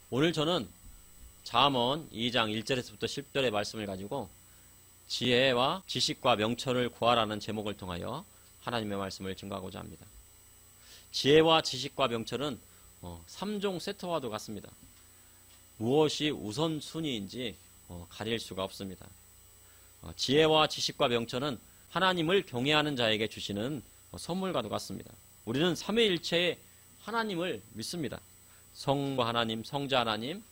오늘 저는 잠언 2장 1절에서부터 10절의 말씀을 가지고 지혜와 지식과 명철을 구하라는 제목을 통하여 하나님의 말씀을 증거하고자 합니다. 지혜와 지식과 명철은 3종 세트와도 같습니다. 무엇이 우선순위인지 가릴 수가 없습니다. 지혜와 지식과 명철은 하나님을 경외하는 자에게 주시는 선물과도 같습니다. 우리는 삼위일체의 하나님을 믿습니다. 성부 하나님, 성자 하나님,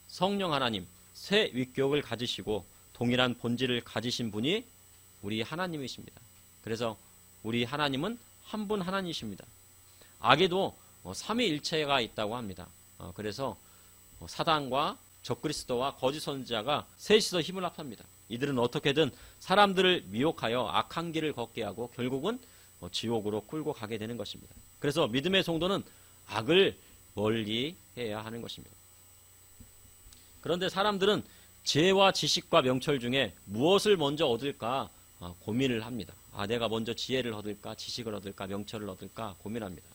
성령 하나님, 세 위격을 가지시고 동일한 본질을 가지신 분이 우리 하나님이십니다. 그래서 우리 하나님은 한 분 하나님이십니다. 악에도 삼위일체가 있다고 합니다. 그래서 사단과 적그리스도와 거짓 선지자가 셋이서 힘을 합합니다. 이들은 어떻게든 사람들을 미혹하여 악한 길을 걷게 하고 결국은 지옥으로 끌고 가게 되는 것입니다. 그래서 믿음의 성도는 악을 멀리 해야 하는 것입니다. 그런데 사람들은 지혜와 지식과 명철 중에 무엇을 먼저 얻을까 고민을 합니다. 내가 먼저 지혜를 얻을까, 지식을 얻을까, 명철을 얻을까 고민합니다.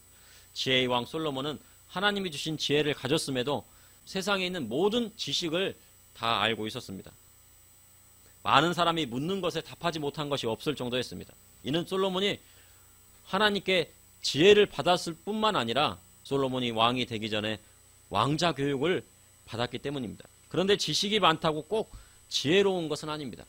지혜의 왕 솔로몬은 하나님이 주신 지혜를 가졌음에도 세상에 있는 모든 지식을 다 알고 있었습니다. 많은 사람이 묻는 것에 답하지 못한 것이 없을 정도였습니다. 이는 솔로몬이 하나님께 지혜를 받았을 뿐만 아니라 솔로몬이 왕이 되기 전에 왕자 교육을 받았기 때문입니다. 그런데 지식이 많다고 꼭 지혜로운 것은 아닙니다.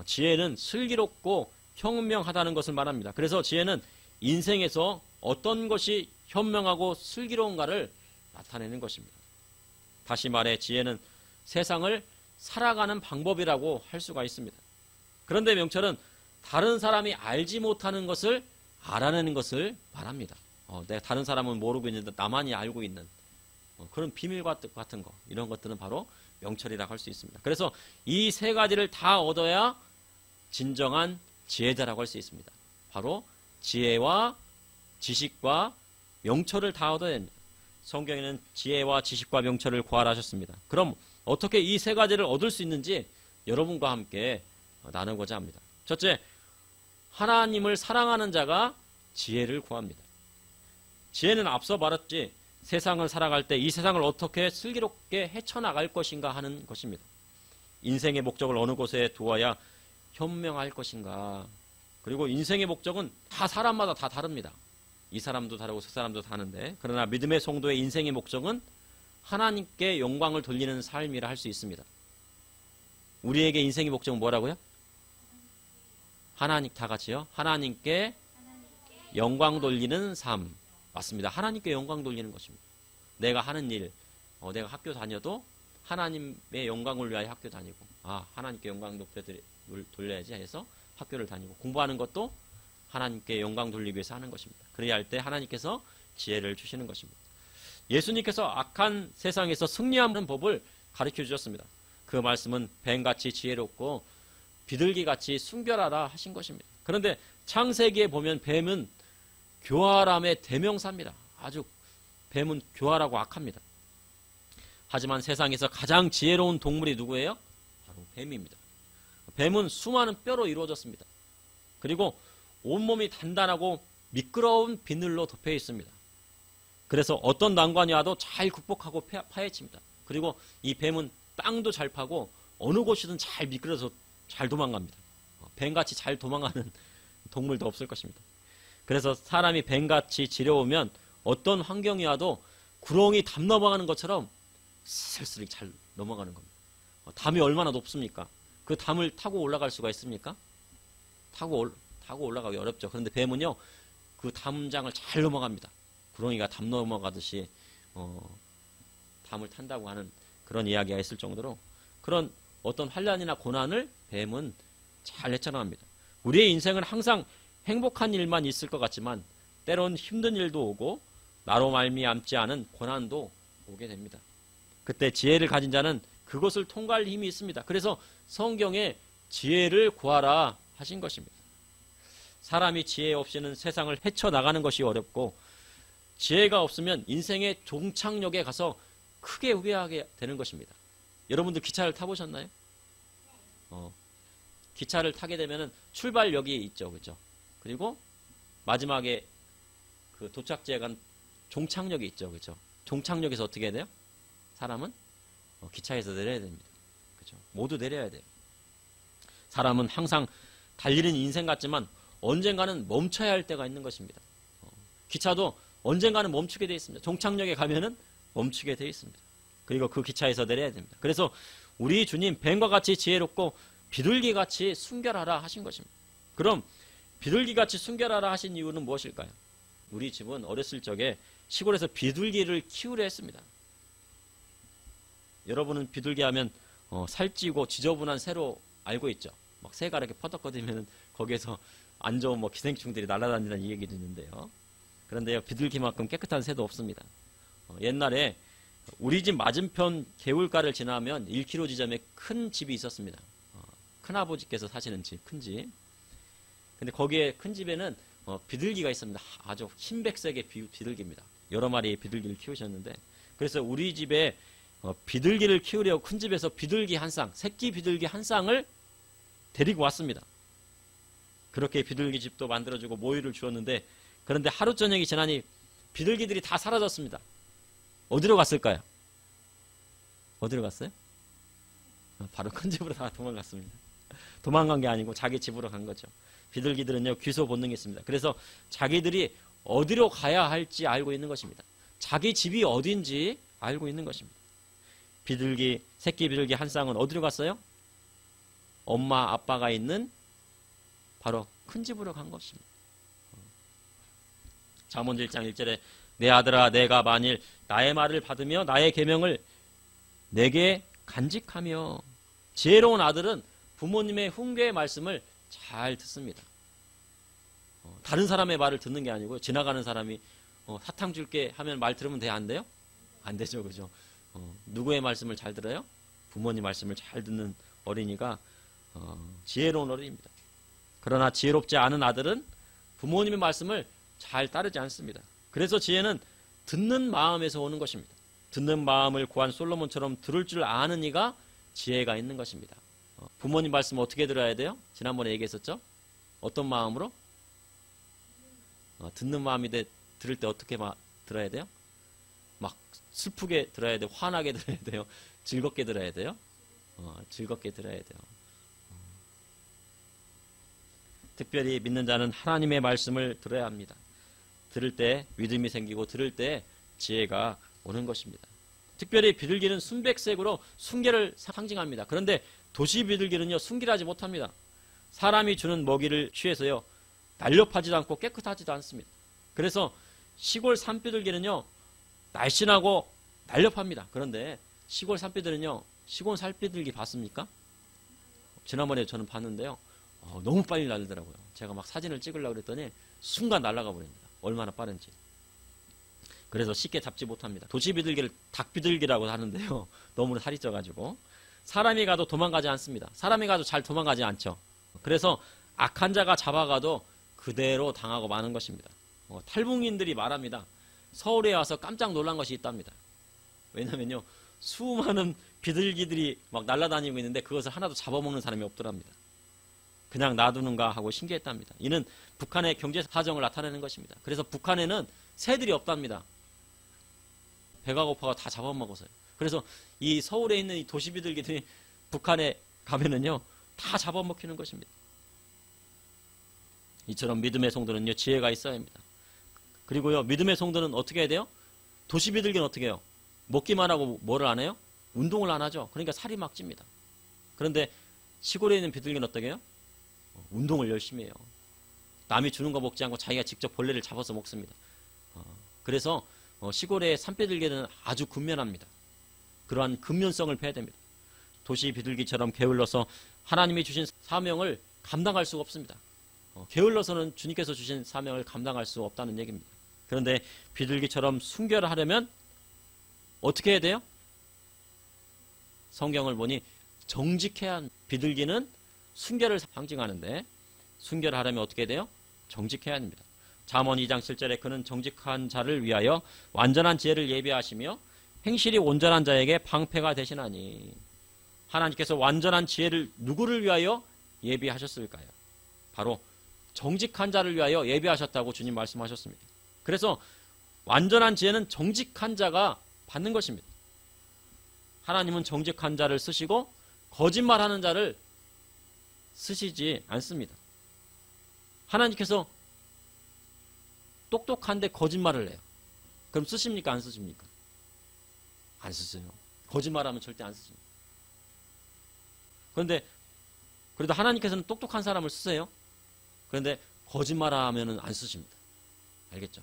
지혜는 슬기롭고 현명하다는 것을 말합니다. 그래서 지혜는 인생에서 어떤 것이 현명하고 슬기로운가를 나타내는 것입니다. 다시 말해 지혜는 세상을 살아가는 방법이라고 할 수가 있습니다. 그런데 명철은 다른 사람이 알지 못하는 것을 알아내는 것을 말합니다. 내가 다른 사람은 모르고 있는데 나만이 알고 있는 그런 비밀 같은 거, 이런 것들은 바로 명철이라고 할 수 있습니다. 그래서 이 세 가지를 다 얻어야 진정한 지혜자라고 할 수 있습니다. 바로 지혜와 지식과 명철을 다 얻어야 됩니다. 성경에는 지혜와 지식과 명철을 구하라 하셨습니다. 그럼 어떻게 이 세 가지를 얻을 수 있는지 여러분과 함께 나누고자 합니다. 첫째, 하나님을 사랑하는 자가 지혜를 구합니다. 지혜는 앞서 말했지, 세상을 살아갈 때 이 세상을 어떻게 슬기롭게 헤쳐나갈 것인가 하는 것입니다. 인생의 목적을 어느 곳에 두어야 현명할 것인가. 그리고 인생의 목적은 다 사람마다 다 다릅니다. 이 사람도 다르고 저 사람도 다른데, 그러나 믿음의 성도의 인생의 목적은 하나님께 영광을 돌리는 삶이라 할 수 있습니다. 우리에게 인생의 목적은 뭐라고요? 하나님, 다 같이요. 하나님께 영광 돌리는 삶. 맞습니다. 하나님께 영광 돌리는 것입니다. 내가 하는 일, 내가 학교 다녀도 하나님의 영광을 위하여 학교 다니고, 하나님께 영광 돌려야지 해서 학교를 다니고, 공부하는 것도 하나님께 영광 돌리기 위해서 하는 것입니다. 그래야 할 때 하나님께서 지혜를 주시는 것입니다. 예수님께서 악한 세상에서 승리하는 법을 가르쳐 주셨습니다. 그 말씀은 뱀같이 지혜롭고 비둘기같이 순결하다 하신 것입니다. 그런데 창세기에 보면 뱀은 교활함의 대명사입니다. 아주 뱀은 교활하고 악합니다. 하지만 세상에서 가장 지혜로운 동물이 누구예요? 바로 뱀입니다. 뱀은 수많은 뼈로 이루어졌습니다. 그리고 온몸이 단단하고 미끄러운 비늘로 덮여 있습니다. 그래서 어떤 난관이 와도 잘 극복하고 파헤칩니다. 그리고 이 뱀은 땅도 잘 파고 어느 곳이든 잘 미끄러져서 잘 도망갑니다. 뱀같이 잘 도망가는 동물도 없을 것입니다. 그래서 사람이 뱀같이 지려오면 어떤 환경이 와도 구렁이 담 넘어가는 것처럼 슬슬 잘 넘어가는 겁니다. 담이 얼마나 높습니까? 그 담을 타고 올라갈 수가 있습니까? 타고 올라가기 어렵죠. 그런데 뱀은요, 그 담장을 잘 넘어갑니다. 구렁이가 담 넘어가듯이 담을 탄다고 하는 그런 이야기가 있을 정도로 그런 어떤 환난이나 고난을 뱀은 잘 헤쳐나갑니다. 우리의 인생은 항상 행복한 일만 있을 것 같지만 때론 힘든 일도 오고 나로 말미암지 않은 고난도 오게 됩니다. 그때 지혜를 가진 자는 그것을 통과할 힘이 있습니다. 그래서 성경에 지혜를 구하라 하신 것입니다. 사람이 지혜 없이는 세상을 헤쳐나가는 것이 어렵고, 지혜가 없으면 인생의 종착역에 가서 크게 후회하게 되는 것입니다. 여러분들 기차를 타보셨나요? 기차를 타게 되면 출발역이 있죠. 그렇죠? 그리고 마지막에 그 도착지에 간 종착역이 있죠. 그렇죠? 종착역에서 어떻게 해야 돼요? 사람은 기차에서 내려야 됩니다. 그죠? 모두 내려야 돼요. 사람은 항상 달리는 인생 같지만 언젠가는 멈춰야 할 때가 있는 것입니다. 기차도 언젠가는 멈추게 되어 있습니다. 종착역에 가면은 멈추게 되어 있습니다. 그리고 그 기차에서 내려야 됩니다. 그래서 우리 주님 뱀과 같이 지혜롭고 비둘기같이 순결하라 하신 것입니다. 그럼 비둘기같이 순결하라 하신 이유는 무엇일까요? 우리 집은 어렸을 적에 시골에서 비둘기를 키우려 했습니다. 여러분은 비둘기 하면 살찌고 지저분한 새로 알고 있죠. 막 새가 이렇게 퍼덕거리면 거기에서 안 좋은 기생충들이 날아다닌다는 얘기도 있는데요. 그런데요, 비둘기만큼 깨끗한 새도 없습니다. 옛날에 우리 집 맞은편 개울가를 지나면 1km 지점에 큰 집이 있었습니다. 큰아버지께서 사시는 집, 큰 집. 근데 거기에 큰 집에는 비둘기가 있습니다. 아주 흰백색의 비둘기입니다. 여러 마리의 비둘기를 키우셨는데, 그래서 우리 집에 비둘기를 키우려고 큰 집에서 비둘기 한 쌍, 새끼 비둘기 한 쌍을 데리고 왔습니다. 그렇게 비둘기 집도 만들어주고 모유를 주었는데, 그런데 하루 저녁이 지나니 비둘기들이 다 사라졌습니다. 어디로 갔을까요? 어디로 갔어요? 바로 큰 집으로 다 도망갔습니다. 도망간 게 아니고 자기 집으로 간 거죠. 비둘기들은요, 귀소 본능이 있습니다. 그래서 자기들이 어디로 가야 할지 알고 있는 것입니다. 자기 집이 어딘지 알고 있는 것입니다. 비둘기, 새끼 비둘기 한 쌍은 어디로 갔어요? 엄마, 아빠가 있는 바로 큰 집으로 간 것입니다. 잠언 1장 1절에 내 아들아, 내가 만일 나의 말을 받으며 나의 계명을 내게 간직하며. 지혜로운 아들은 부모님의 훈계의 말씀을 잘 듣습니다. 다른 사람의 말을 듣는 게 아니고 지나가는 사람이 사탕 줄게 하면 말 들으면 돼? 안 돼요? 안 되죠. 그죠? 누구의 말씀을 잘 들어요? 부모님 말씀을 잘 듣는 어린이가 지혜로운 어린이입니다. 그러나 지혜롭지 않은 아들은 부모님의 말씀을 잘 따르지 않습니다. 그래서 지혜는 듣는 마음에서 오는 것입니다. 듣는 마음을 구한 솔로몬처럼 들을 줄 아는 이가 지혜가 있는 것입니다. 부모님 말씀 어떻게 들어야 돼요? 지난번에 얘기했었죠? 어떤 마음으로? 듣는 마음이 들을 때 어떻게 들어야 돼요? 막 슬프게 들어야 돼요? 화나게 들어야 돼요? 즐겁게 들어야 돼요? 즐겁게 들어야 돼요. 특별히 믿는 자는 하나님의 말씀을 들어야 합니다. 들을 때 믿음이 생기고 들을 때 지혜가 오는 것입니다. 특별히 비둘기는 순백색으로 순결을 상징합니다. 그런데 도시 비둘기는요, 순결하지 못합니다. 사람이 주는 먹이를 취해서요, 날렵하지도 않고 깨끗하지도 않습니다. 그래서 시골 산비둘기는요, 날씬하고 날렵합니다. 그런데 시골 산비들은요, 시골 산비둘기 봤습니까? 지난번에 저는 봤는데요, 너무 빨리 날더라고요. 제가 막 사진을 찍으려고 그랬더니 순간 날아가 버립니다. 얼마나 빠른지. 그래서 쉽게 잡지 못합니다. 도시 비둘기를 닭비둘기라고 하는데요, 너무 살이 쪄가지고 사람이 가도 도망가지 않습니다. 사람이 가도 잘 도망가지 않죠. 그래서 악한 자가 잡아가도 그대로 당하고 마는 것입니다. 탈북민들이 말합니다. 서울에 와서 깜짝 놀란 것이 있답니다. 왜냐면요, 수많은 비둘기들이 막 날아다니고 있는데 그것을 하나도 잡아먹는 사람이 없더랍니다. 그냥 놔두는가 하고 신기했답니다. 이는 북한의 경제 사정을 나타내는 것입니다. 그래서 북한에는 새들이 없답니다. 배가 고파가 다 잡아먹어서요. 그래서 이 서울에 있는 이 도시 비둘기들이 북한에 가면은요, 다 잡아먹히는 것입니다. 이처럼 믿음의 성도는요, 지혜가 있어야 합니다. 그리고요, 믿음의 성도는 어떻게 해야 돼요? 도시 비둘기는 어떻게 해요? 먹기만 하고 뭐를 안 해요? 운동을 안 하죠. 그러니까 살이 막 찝니다. 그런데 시골에 있는 비둘기는 어떻게 해요? 운동을 열심히 해요. 남이 주는 거 먹지 않고 자기가 직접 벌레를 잡아서 먹습니다. 그래서 시골의 산비둘기는 아주 근면합니다. 그러한 근면성을 펴야 됩니다. 도시 비둘기처럼 게을러서 하나님이 주신 사명을 감당할 수가 없습니다. 게을러서는 주님께서 주신 사명을 감당할 수 없다는 얘기입니다. 그런데 비둘기처럼 순결하려면 어떻게 해야 돼요? 성경을 보니 정직해야 합니다. 비둘기는 순결을 상징하는데 순결하려면 어떻게 해야 돼요? 정직해야 합니다. 잠언 2장 7절에 그는 정직한 자를 위하여 완전한 지혜를 예비하시며 행실이 온전한 자에게 방패가 되시나니. 하나님께서 완전한 지혜를 누구를 위하여 예비하셨을까요? 바로 정직한 자를 위하여 예비하셨다고 주님 말씀하셨습니다. 그래서 완전한 지혜는 정직한 자가 받는 것입니다. 하나님은 정직한 자를 쓰시고 거짓말하는 자를 쓰시지 않습니다. 하나님께서 똑똑한데 거짓말을 해요. 그럼 쓰십니까? 안 쓰십니까? 안 쓰세요. 거짓말하면 절대 안 쓰십니다. 그런데 그래도 하나님께서는 똑똑한 사람을 쓰세요. 그런데 거짓말하면 안 쓰십니다. 알겠죠?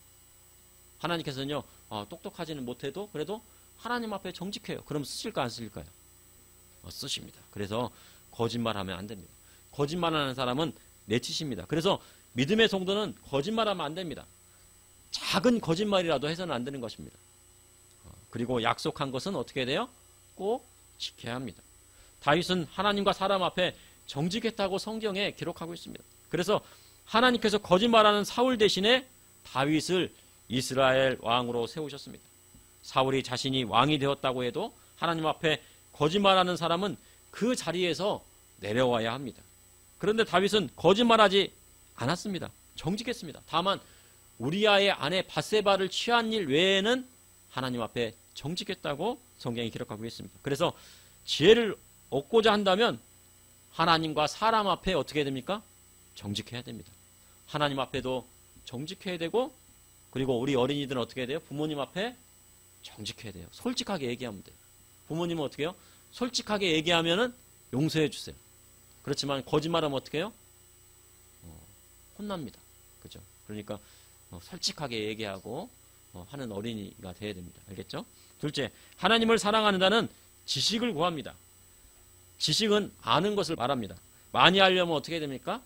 하나님께서는요, 똑똑하지는 못해도 그래도 하나님 앞에 정직해요. 그럼 쓰실까 안 쓰실까요? 쓰십니다. 그래서 거짓말하면 안 됩니다. 거짓말하는 사람은 내치십니다. 그래서 믿음의 성도는 거짓말하면 안 됩니다. 작은 거짓말이라도 해서는 안 되는 것입니다. 그리고 약속한 것은 어떻게 돼요? 꼭 지켜야 합니다. 다윗은 하나님과 사람 앞에 정직했다고 성경에 기록하고 있습니다. 그래서 하나님께서 거짓말하는 사울 대신에 다윗을 이스라엘 왕으로 세우셨습니다. 사울이 자신이 왕이 되었다고 해도 하나님 앞에 거짓말하는 사람은 그 자리에서 내려와야 합니다. 그런데 다윗은 거짓말하지 않았습니다. 정직했습니다. 다만 우리아의 아내 밧세바를 취한 일 외에는 하나님 앞에 정직했다고 성경이 기록하고 있습니다. 그래서 지혜를 얻고자 한다면 하나님과 사람 앞에 어떻게 해야 됩니까? 정직해야 됩니다. 하나님 앞에도 정직해야 되고, 그리고 우리 어린이들은 어떻게 해야 돼요? 부모님 앞에 정직해야 돼요. 솔직하게 얘기하면 돼요. 부모님은 어떻게 해요? 솔직하게 얘기하면은 용서해 주세요. 그렇지만 거짓말하면 어떻게 해요? 혼납니다. 그죠? 그러니까 솔직하게 얘기하고 하는 어린이가 돼야 됩니다. 알겠죠? 둘째, 하나님을 사랑하는 자는 지식을 구합니다. 지식은 아는 것을 말합니다. 많이 알려면 어떻게 해야 됩니까?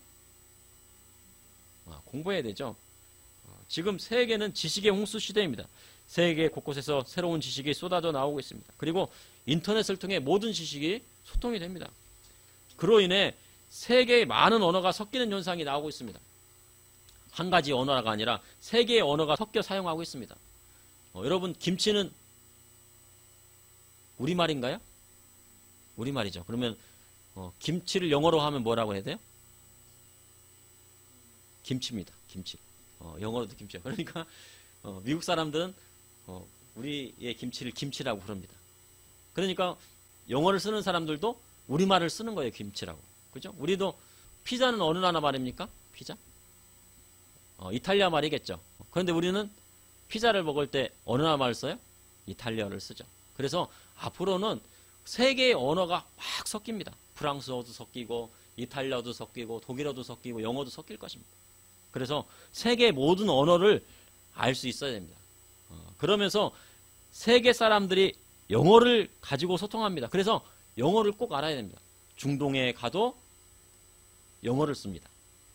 공부해야 되죠. 지금 세계는 지식의 홍수 시대입니다. 세계 곳곳에서 새로운 지식이 쏟아져 나오고 있습니다. 그리고 인터넷을 통해 모든 지식이 소통이 됩니다. 그로 인해 세계의 많은 언어가 섞이는 현상이 나오고 있습니다. 한 가지 언어가 아니라 세 개의 언어가 섞여 사용하고 있습니다. 여러분, 김치는 우리말인가요? 우리말이죠. 그러면 김치를 영어로 하면 뭐라고 해야 돼요? 김치입니다. 김치. 영어로도 김치예요. 그러니까 미국 사람들은 우리의 김치를 김치라고 부릅니다. 그러니까 영어를 쓰는 사람들도 우리말을 쓰는 거예요. 김치라고. 그죠? 우리도 피자는 어느 나라 말입니까? 피자? 이탈리아 말이겠죠. 그런데 우리는 피자를 먹을 때 어느 나라 말을 써요? 이탈리아를 쓰죠. 그래서 앞으로는 세 개의 언어가 막 섞입니다. 프랑스어도 섞이고 이탈리아도 섞이고 독일어도 섞이고 영어도 섞일 것입니다. 그래서 세계 모든 언어를 알 수 있어야 됩니다. 그러면서 세계 사람들이 영어를 가지고 소통합니다. 그래서 영어를 꼭 알아야 됩니다. 중동에 가도 영어를 씁니다.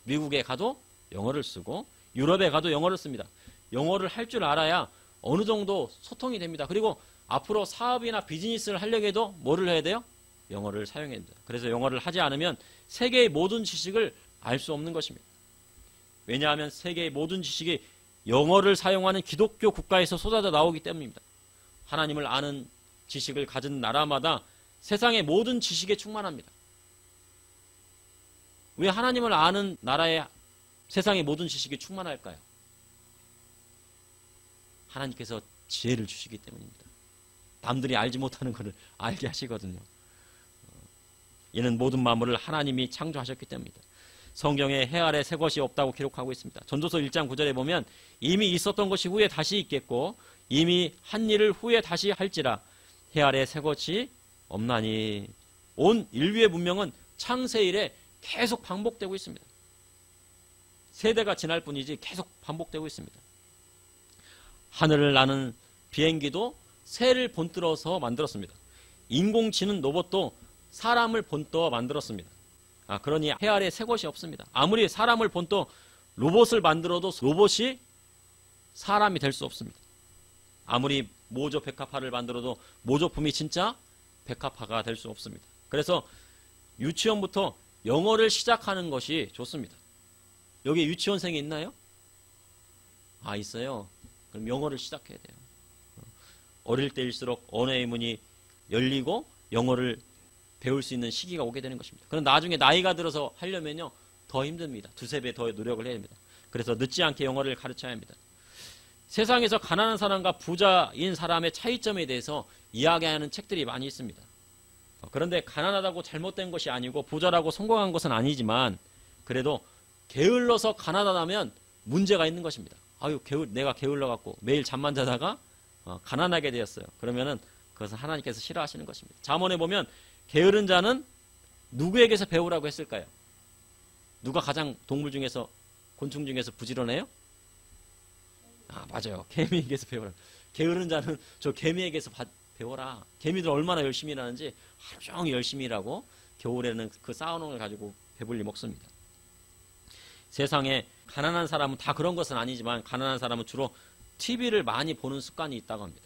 미국에 가도 영어를 쓰고 유럽에 가도 영어를 씁니다. 영어를 할 줄 알아야 어느 정도 소통이 됩니다. 그리고 앞으로 사업이나 비즈니스를 하려고 해도 뭐를 해야 돼요? 영어를 사용해야 됩니다. 그래서 영어를 하지 않으면 세계의 모든 지식을 알 수 없는 것입니다. 왜냐하면 세계의 모든 지식이 영어를 사용하는 기독교 국가에서 쏟아져 나오기 때문입니다. 하나님을 아는 지식을 가진 나라마다 세상의 모든 지식에 충만합니다. 왜 하나님을 아는 나라에 세상의 모든 지식이 충만할까요? 하나님께서 지혜를 주시기 때문입니다. 남들이 알지 못하는 것을 알게 하시거든요. 이는 모든 만물을 하나님이 창조하셨기 때문입니다. 성경에 해 아래 새 것이 없다고 기록하고 있습니다. 전도서 1장 9절에 보면 이미 있었던 것이 후에 다시 있겠고 이미 한 일을 후에 다시 할지라 해 아래 새 것이 없나니. 온 인류의 문명은 창세 이래 계속 반복되고 있습니다. 세대가 지날 뿐이지 계속 반복되고 있습니다. 하늘을 나는 비행기도 새를 본떠서 만들었습니다. 인공지능 로봇도 사람을 본떠 만들었습니다. 그러니 해 아래 새 것이 없습니다. 아무리 사람을 본떠 로봇을 만들어도 로봇이 사람이 될 수 없습니다. 아무리 모조 백합화를 만들어도 모조품이 진짜 백합화가 될 수 없습니다. 그래서 유치원부터 영어를 시작하는 것이 좋습니다. 여기 유치원생이 있나요? 있어요. 그럼 영어를 시작해야 돼요. 어릴 때일수록 언어의 문이 열리고 영어를 배울 수 있는 시기가 오게 되는 것입니다. 그럼 나중에 나이가 들어서 하려면요 더 힘듭니다. 두세 배 더 노력을 해야 됩니다. 그래서 늦지 않게 영어를 가르쳐야 합니다. 세상에서 가난한 사람과 부자인 사람의 차이점에 대해서 이야기하는 책들이 많이 있습니다. 그런데 가난하다고 잘못된 것이 아니고 부자라고 성공한 것은 아니지만 그래도 게을러서 가난하다면 문제가 있는 것입니다. 아유, 내가 게을러갖고 매일 잠만 자다가 가난하게 되었어요. 그러면은 그것은 하나님께서 싫어하시는 것입니다. 잠언에 보면 게으른 자는 누구에게서 배우라고 했을까요? 누가 가장 동물 중에서 곤충 중에서 부지런해요? 맞아요. 개미에게서 배우라. 게으른 자는 저 개미에게서 배워라. 개미들 얼마나 열심히 일하는지 하루 종일 열심히 일하고 겨울에는 그 쌓아놓은 걸 가지고 배불리 먹습니다. 세상에 가난한 사람은 다 그런 것은 아니지만 가난한 사람은 주로 TV를 많이 보는 습관이 있다고 합니다.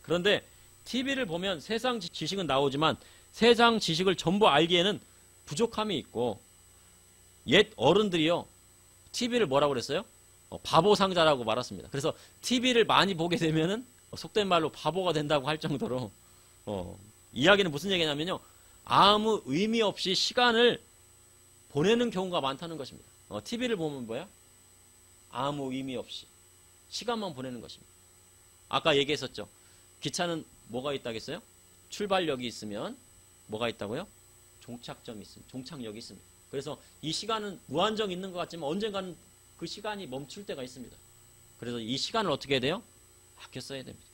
그런데 TV를 보면 세상 지식은 나오지만 세상 지식을 전부 알기에는 부족함이 있고 옛 어른들이요. TV를 뭐라고 그랬어요? 바보 상자라고 말했습니다. 그래서 TV를 많이 보게 되면은 속된 말로 바보가 된다고 할 정도로 이야기는 무슨 얘기냐면요. 아무 의미 없이 시간을 보내는 경우가 많다는 것입니다. TV를 보면 뭐야? 아무 의미 없이 시간만 보내는 것입니다. 아까 얘기했었죠. 기차는 뭐가 있다겠어요? 출발역이 있으면 뭐가 있다고요? 종착점이 있습니다. 종착역이 있습니다. 그래서 이 시간은 무한정 있는 것 같지만 언젠가는 그 시간이 멈출 때가 있습니다. 그래서 이 시간을 어떻게 해야 돼요? 아껴 써야 됩니다.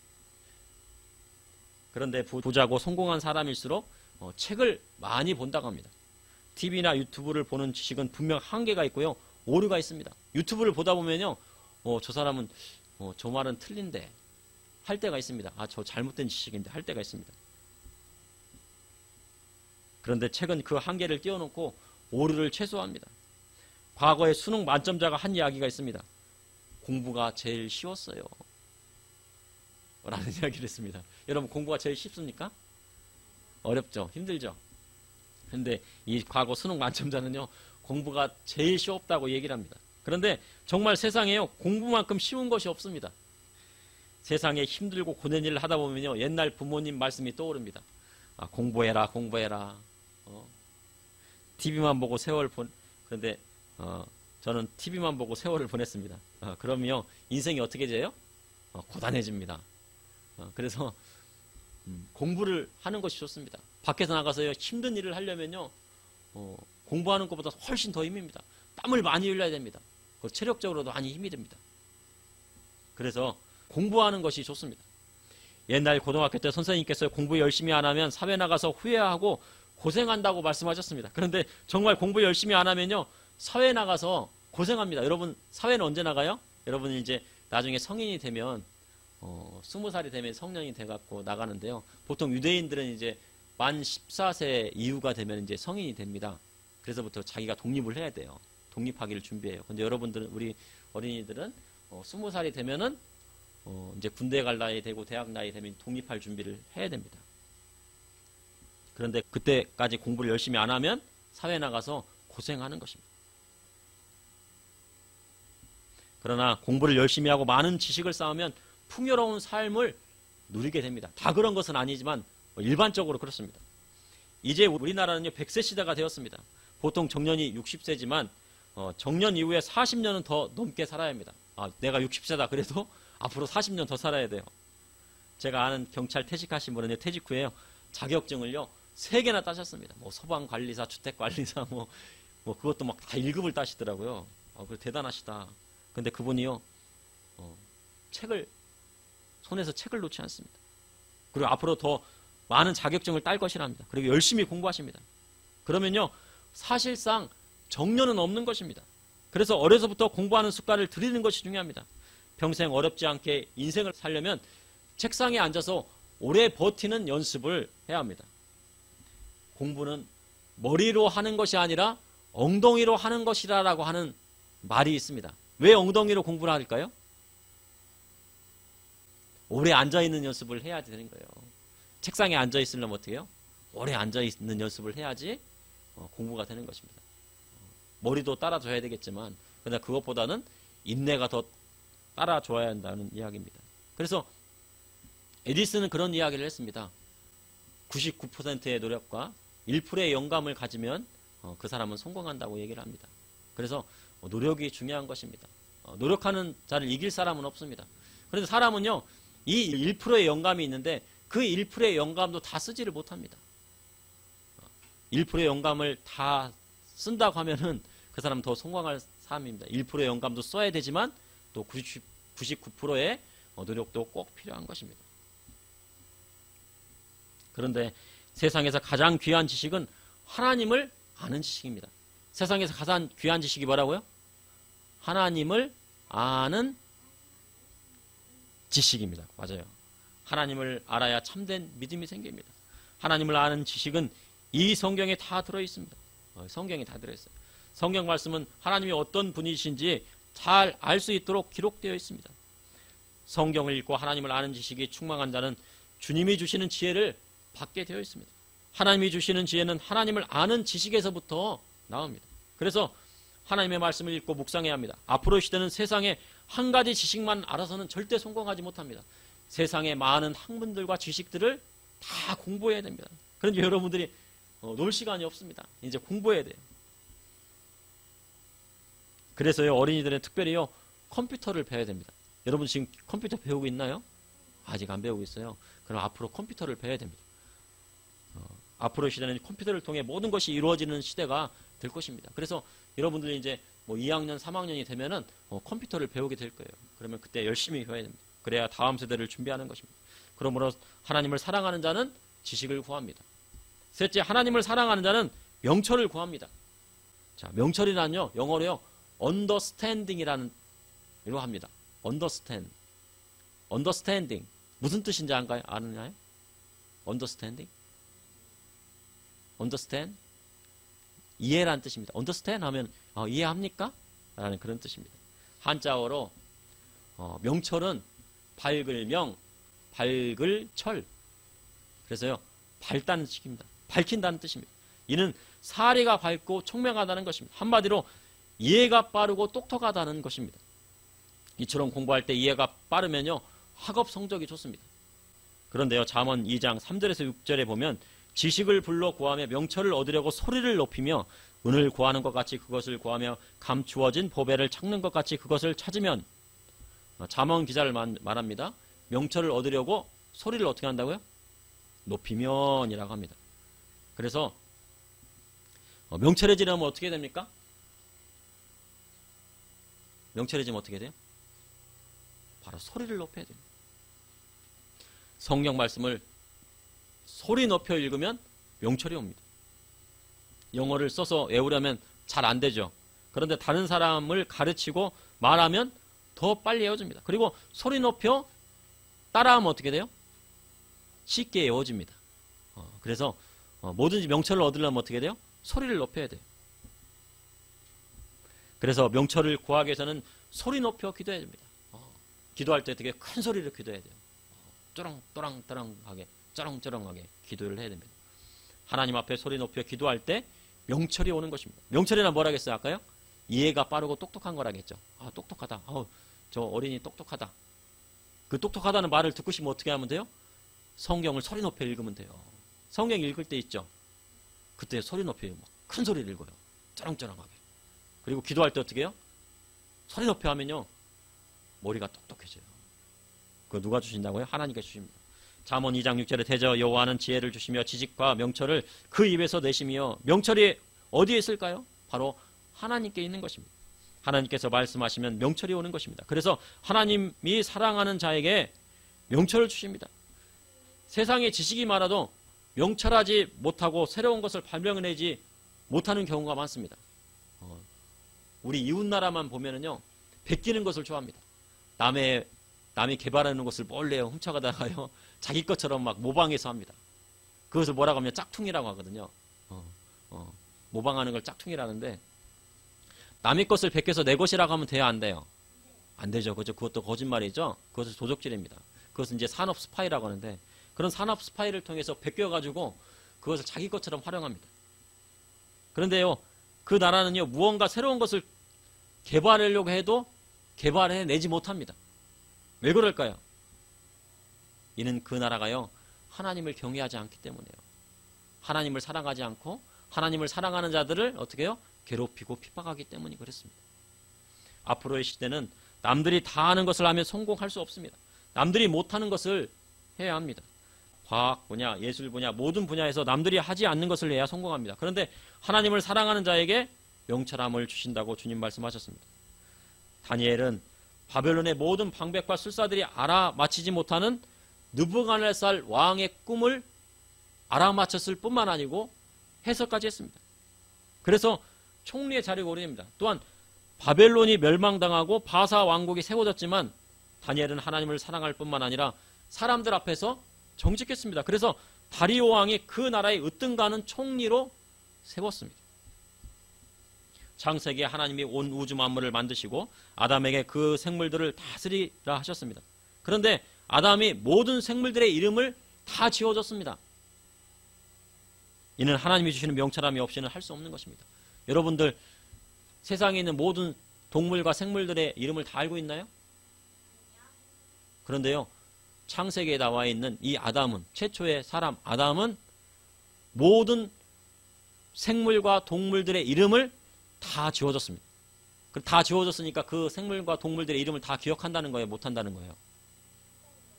그런데 부자고 성공한 사람일수록 책을 많이 본다고 합니다. TV나 유튜브를 보는 지식은 분명 한계가 있고요. 오류가 있습니다. 유튜브를 보다 보면요. 저 사람은 저 말은 틀린데 할 때가 있습니다. 저 잘못된 지식인데 할 때가 있습니다. 그런데 책은 그 한계를 띄워놓고 오류를 최소화합니다. 과거에 수능 만점자가 한 이야기가 있습니다. 공부가 제일 쉬웠어요. 라는 이야기를 했습니다. 여러분 공부가 제일 쉽습니까? 어렵죠? 힘들죠? 근데 이 과거 수능 만점자는요. 공부가 제일 쉬웠다고 얘기를 합니다. 그런데 정말 세상에요. 공부만큼 쉬운 것이 없습니다. 세상에 힘들고 고된 일을 하다 보면요. 옛날 부모님 말씀이 떠오릅니다. 공부해라 공부해라. TV만 보고 세월 그런데 저는 TV만 보고 세월을 보냈습니다. 그러면 인생이 어떻게 돼요? 고단해집니다. 그래서 공부를 하는 것이 좋습니다. 밖에서 나가서요 힘든 일을 하려면요 공부하는 것보다 훨씬 더 힘입니다. 땀을 많이 흘려야 됩니다. 체력적으로도 많이 힘이 듭니다. 그래서 공부하는 것이 좋습니다. 옛날 고등학교 때 선생님께서 공부 열심히 안 하면 사회 나가서 후회하고 고생한다고 말씀하셨습니다. 그런데 정말 공부 열심히 안 하면요 사회 나가서 고생합니다. 여러분 사회는 언제 나가요? 여러분이 이제 나중에 성인이 되면 20살이 되면 성년이 돼갖고 나가는데요. 보통 유대인들은 이제 만 14세 이후가 되면 이제 성인이 됩니다. 그래서부터 자기가 독립을 해야 돼요. 독립하기를 준비해요. 근데 여러분들은 우리 어린이들은 20살이 되면은 이제 군대 갈 나이 되고 대학 나이 되면 독립할 준비를 해야 됩니다. 그런데 그때까지 공부를 열심히 안 하면 사회 나가서 고생하는 것입니다. 그러나 공부를 열심히 하고 많은 지식을 쌓으면 풍요로운 삶을 누리게 됩니다. 다 그런 것은 아니지만 일반적으로 그렇습니다. 이제 우리나라는요 100세 시대가 되었습니다. 보통 정년이 60세지만 정년 이후에 40년은 더 넘게 살아야 합니다. 내가 60세다 그래도 앞으로 40년 더 살아야 돼요. 제가 아는 경찰 퇴직하신 분은 퇴직 후에요 자격증을요 3개나 따셨습니다. 소방관리사, 주택관리사 그것도 막 다 1급을 따시더라고요. 대단하시다. 근데 그분이요 손에서 책을 놓지 않습니다. 그리고 앞으로 더 많은 자격증을 딸 것이랍니다. 그리고 열심히 공부하십니다. 그러면요 사실상 정년은 없는 것입니다. 그래서 어려서부터 공부하는 습관을 들이는 것이 중요합니다. 평생 어렵지 않게 인생을 살려면 책상에 앉아서 오래 버티는 연습을 해야 합니다. 공부는 머리로 하는 것이 아니라 엉덩이로 하는 것이라고 하는 말이 있습니다. 왜 엉덩이로 공부를 할까요? 오래 앉아있는 연습을 해야 되는 거예요. 책상에 앉아있으려면 어떻게 해요? 오래 앉아있는 연습을 해야지 공부가 되는 것입니다. 머리도 따라줘야 되겠지만 그러나 그것보다는 인내가 더 따라줘야 한다는 이야기입니다. 그래서 에디슨은 그런 이야기를 했습니다. 99%의 노력과 1%의 영감을 가지면 그 사람은 성공한다고 얘기를 합니다. 그래서 노력이 중요한 것입니다. 노력하는 자를 이길 사람은 없습니다. 그런데 사람은요, 이 1%의 영감이 있는데 그 1%의 영감도 다 쓰지를 못합니다. 1%의 영감을 다 쓴다고 하면은 그 사람은 더 성공할 사람입니다. 1%의 영감도 써야 되지만 또 99%의 노력도 꼭 필요한 것입니다. 그런데 세상에서 가장 귀한 지식은 하나님을 아는 지식입니다. 세상에서 가장 귀한 지식이 뭐라고요? 하나님을 아는 지식입니다. 맞아요. 하나님을 알아야 참된 믿음이 생깁니다. 하나님을 아는 지식은 이 성경에 다 들어있습니다. 성경에 다 들어있어요. 성경 말씀은 하나님이 어떤 분이신지 잘 알 수 있도록 기록되어 있습니다. 성경을 읽고 하나님을 아는 지식이 충만한 자는 주님이 주시는 지혜를 받게 되어 있습니다. 하나님이 주시는 지혜는 하나님을 아는 지식에서부터 나옵니다. 그래서 하나님의 말씀을 읽고 묵상해야 합니다. 앞으로 시대는 세상에 한 가지 지식만 알아서는 절대 성공하지 못합니다. 세상의 많은 학문들과 지식들을 다 공부해야 됩니다. 그런데 여러분들이 놀 시간이 없습니다. 이제 공부해야 돼요. 그래서요, 어린이들은 특별히요, 컴퓨터를 배워야 됩니다. 여러분 지금 컴퓨터 배우고 있나요? 아직 안 배우고 있어요. 그럼 앞으로 컴퓨터를 배워야 됩니다. 앞으로 시대는 컴퓨터를 통해 모든 것이 이루어지는 시대가 될 것입니다. 그래서 여러분들이 이제 뭐 2학년, 3학년이 되면은 컴퓨터를 배우게 될 거예요. 그러면 그때 열심히 배워야 됩니다. 그래야 다음 세대를 준비하는 것입니다. 그러므로 하나님을 사랑하는 자는 지식을 구합니다. 셋째, 하나님을 사랑하는 자는 명철을 구합니다. 자, 명철이란요, 영어로요, understanding이라는 이로 합니다. understanding. 무슨 뜻인지 아느냐요? understand? 이해라는 뜻입니다. understand 하면 이해합니까? 라는 그런 뜻입니다. 한자어로 명철은 밝을 명, 밝을 철. 그래서요, 밝다는 뜻입니다. 밝힌다는 뜻입니다. 이는 사리가 밝고 총명하다는 것입니다. 한마디로 이해가 빠르고 똑똑하다는 것입니다. 이처럼 공부할 때 이해가 빠르면요, 학업 성적이 좋습니다. 그런데요, 잠언 2장 3절에서 6절에 보면 지식을 불러 구하며 명철을 얻으려고 소리를 높이며 은을 구하는 것 같이 그것을 구하며 감추어진 보배를 찾는 것 같이 그것을 찾으면, 잠언 기자를 말합니다. 명철을 얻으려고 소리를 어떻게 한다고요? 높이면이라고 합니다. 그래서 명철해지려면 어떻게 됩니까? 명철해지면 어떻게 돼요? 바로 소리를 높여야 돼요. 성경 말씀을 소리 높여 읽으면 명철이 옵니다. 영어를 써서 외우려면 잘 안 되죠. 그런데 다른 사람을 가르치고 말하면 더 빨리 외워집니다. 그리고 소리 높여 따라하면 어떻게 돼요? 쉽게 외워집니다. 그래서 뭐든지 명철을 얻으려면 어떻게 돼요? 소리를 높여야 돼요. 그래서 명철을 구하기 위해서는 소리 높여 기도해야 됩니다. 기도할 때 되게 큰 소리로 기도해야 돼요. 또랑또랑또랑하게 쩌렁쩌렁하게 기도를 해야 됩니다. 하나님 앞에 소리 높여 기도할 때 명철이 오는 것입니다. 명철이란 뭐라겠어요? 아까요? 이해가 빠르고 똑똑한 거라겠죠. 똑똑하다. 저 어린이 똑똑하다. 그 똑똑하다는 말을 듣고 싶으면 어떻게 하면 돼요? 성경을 소리 높여 읽으면 돼요. 성경 읽을 때 있죠. 그때 소리 높여 큰 소리를 읽어요. 쩌렁쩌렁하게. 그리고 기도할 때 어떻게 해요? 소리 높여 하면요, 머리가 똑똑해져요. 그거 누가 주신다고요? 하나님께 주십니다. 잠언 2장 6절에 대저 여호와는 지혜를 주시며 지식과 명철을 그 입에서 내시며, 명철이 어디에 있을까요? 바로 하나님께 있는 것입니다. 하나님께서 말씀하시면 명철이 오는 것입니다. 그래서 하나님이 사랑하는 자에게 명철을 주십니다. 세상에 지식이 많아도 명철하지 못하고 새로운 것을 발명해내지 못하는 경우가 많습니다. 우리 이웃나라만 보면은요, 베끼는 것을 좋아합니다. 남이 개발하는 것을 몰래 훔쳐가다가요, 자기 것처럼 막 모방해서 합니다. 그것을 뭐라고 하면 짝퉁이라고 하거든요. 모방하는 걸 짝퉁이라는데, 남의 것을 베껴서 내 것이라고 하면 돼요, 안 돼요? 안 되죠. 그것도 거짓말이죠. 그것은 도적질입니다. 그것은 이제 산업 스파이라고 하는데, 그런 산업 스파이를 통해서 베껴가지고 그것을 자기 것처럼 활용합니다. 그런데요, 그 나라는요, 무언가 새로운 것을 개발하려고 해도 개발해내지 못합니다. 왜 그럴까요? 이는 그 나라가요, 하나님을 경외하지 않기 때문에요. 하나님을 사랑하지 않고 하나님을 사랑하는 자들을 어떻게 해요? 괴롭히고 핍박하기 때문이 그렇습니다. 앞으로의 시대는 남들이 다 하는 것을 하면 성공할 수 없습니다. 남들이 못하는 것을 해야 합니다. 과학 분야, 예술 분야, 모든 분야에서 남들이 하지 않는 것을 해야 성공합니다. 그런데 하나님을 사랑하는 자에게 명철함을 주신다고 주님 말씀하셨습니다. 다니엘은 바벨론의 모든 방백과 술사들이 알아맞히지 못하는 느부갓네살 왕의 꿈을 알아맞혔을 뿐만 아니고 해석까지 했습니다. 그래서 총리의 자리가 오릅니다. 또한 바벨론이 멸망당하고 바사 왕국이 세워졌지만 다니엘은 하나님을 사랑할 뿐만 아니라 사람들 앞에서 정직했습니다. 그래서 다리오 왕이 그 나라의 으뜸가는 총리로 세웠습니다. 창세기에 하나님이 온 우주 만물을 만드시고 아담에게 그 생물들을 다스리라 하셨습니다. 그런데 아담이 모든 생물들의 이름을 다 지어줬습니다. 이는 하나님이 주시는 명철함이 없이는 할 수 없는 것입니다. 여러분들 세상에 있는 모든 동물과 생물들의 이름을 다 알고 있나요? 그런데요, 창세기에 나와 있는 이 아담은, 최초의 사람 아담은 모든 생물과 동물들의 이름을 다 지워줬습니다. 다 지워줬으니까 그 생물과 동물들의 이름을 다 기억한다는 거예요? 못한다는 거예요?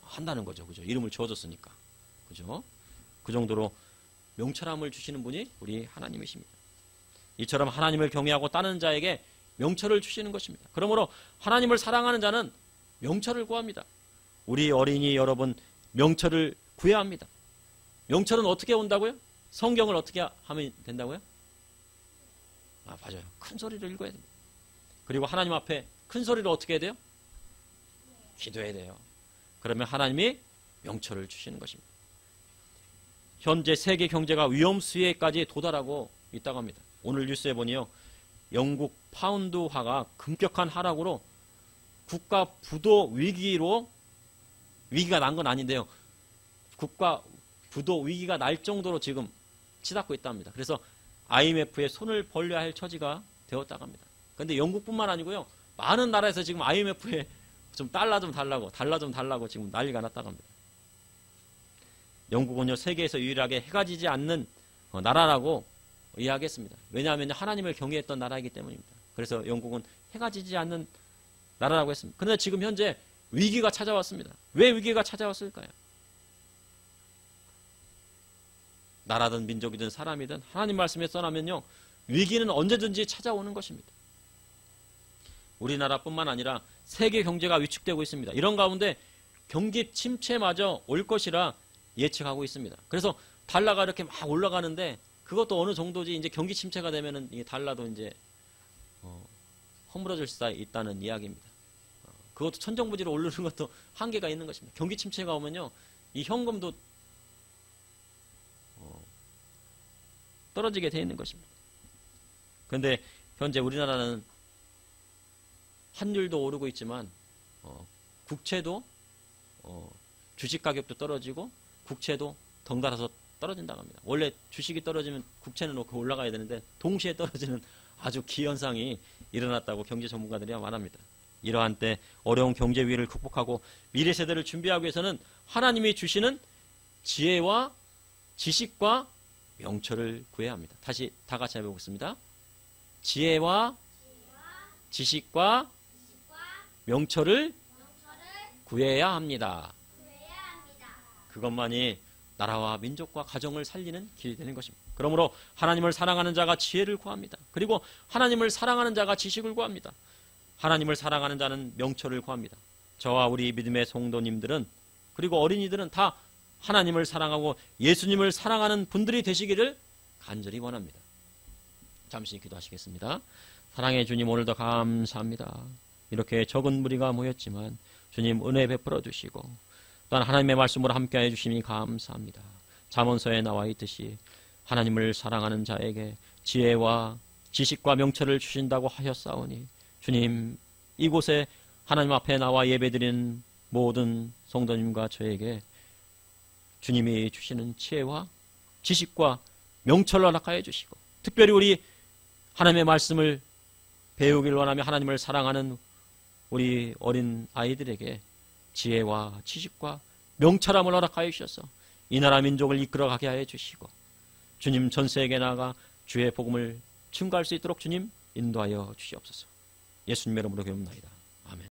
한다는 거죠. 그죠? 이름을 지워줬으니까. 그죠? 그 정도로 명철함을 주시는 분이 우리 하나님이십니다. 이처럼 하나님을 경외하고 따르는 자에게 명철을 주시는 것입니다. 그러므로 하나님을 사랑하는 자는 명철을 구합니다. 우리 어린이 여러분, 명철을 구해야 합니다. 명철은 어떻게 온다고요? 성경을 어떻게 하면 된다고요? 맞아요. 큰 소리로 읽어야 됩니다. 그리고 하나님 앞에 큰 소리로 어떻게 해야 돼요? 기도해야 돼요. 그러면 하나님이 명철을 주시는 것입니다. 현재 세계 경제가 위험 수위까지 도달하고 있다고 합니다. 오늘 뉴스에 보니요, 영국 파운드화가 급격한 하락으로 국가 부도 위기가 난 건 아닌데요, 국가 부도 위기가 날 정도로 지금 치닫고 있답니다. 그래서 IMF에 손을 벌려야 할 처지가 되었다고 합니다. 그런데 영국뿐만 아니고요, 많은 나라에서 지금 IMF에 좀 달러 좀 달라고 지금 난리가 났다고 합니다. 영국은요, 세계에서 유일하게 해가 지지 않는 나라라고 이야기했습니다. 왜냐하면 하나님을 경외했던 나라이기 때문입니다. 그래서 영국은 해가 지지 않는 나라라고 했습니다. 그런데 지금 현재 위기가 찾아왔습니다. 왜 위기가 찾아왔을까요? 나라든 민족이든 사람이든 하나님 말씀에 써나면요, 위기는 언제든지 찾아오는 것입니다. 우리나라뿐만 아니라 세계 경제가 위축되고 있습니다. 이런 가운데 경기 침체마저 올 것이라 예측하고 있습니다. 그래서 달러가 이렇게 막 올라가는데 그것도 어느 정도지 이제 경기 침체가 되면은 이 달러도 이제 허물어질 수 있다는 이야기입니다. 그것도 천정부지로 오르는 것도 한계가 있는 것입니다. 경기 침체가 오면요, 이 현금도 떨어지게 되어 있는 것입니다. 그런데 현재 우리나라는 환율도 오르고 있지만 국채도 주식 가격도 떨어지고 국채도 덩달아서 떨어진다고 합니다. 원래 주식이 떨어지면 국채는 놓고 올라가야 되는데 동시에 떨어지는 아주 기현상이 일어났다고 경제 전문가들이 말합니다. 이러한 때 어려운 경제 위기를 극복하고 미래 세대를 준비하기 위해서는 하나님이 주시는 지혜와 지식과 명철을 구해야 합니다. 다시 다 같이 해보겠습니다. 지혜와 지식과 명철을 구해야 합니다. 그것만이 나라와 민족과 가정을 살리는 길이 되는 것입니다. 그러므로 하나님을 사랑하는 자가 지혜를 구합니다. 그리고 하나님을 사랑하는 자가 지식을 구합니다. 하나님을 사랑하는 자는 명철을 구합니다. 저와 우리 믿음의 성도님들은, 그리고 어린이들은 다 하나님을 사랑하고 예수님을 사랑하는 분들이 되시기를 간절히 원합니다. 잠시 기도하시겠습니다. 사랑의 주님, 오늘도 감사합니다. 이렇게 적은 무리가 모였지만 주님 은혜 베풀어 주시고 또한 하나님의 말씀으로 함께해 주시니 감사합니다. 잠언서에 나와 있듯이 하나님을 사랑하는 자에게 지혜와 지식과 명철을 주신다고 하셨사오니 주님, 이곳에 하나님 앞에 나와 예배드리는 모든 성도님과 저에게 주님이 주시는 지혜와 지식과 명철을 허락하여 주시고, 특별히 우리 하나님의 말씀을 배우길 원하며 하나님을 사랑하는 우리 어린 아이들에게 지혜와 지식과 명철함을 허락하여 주셔서 이 나라 민족을 이끌어가게 하여 주시고, 주님 전 세계에 나아가 주의 복음을 증거할 수 있도록 주님 인도하여 주시옵소서. 예수님의 이름으로 기도합니다.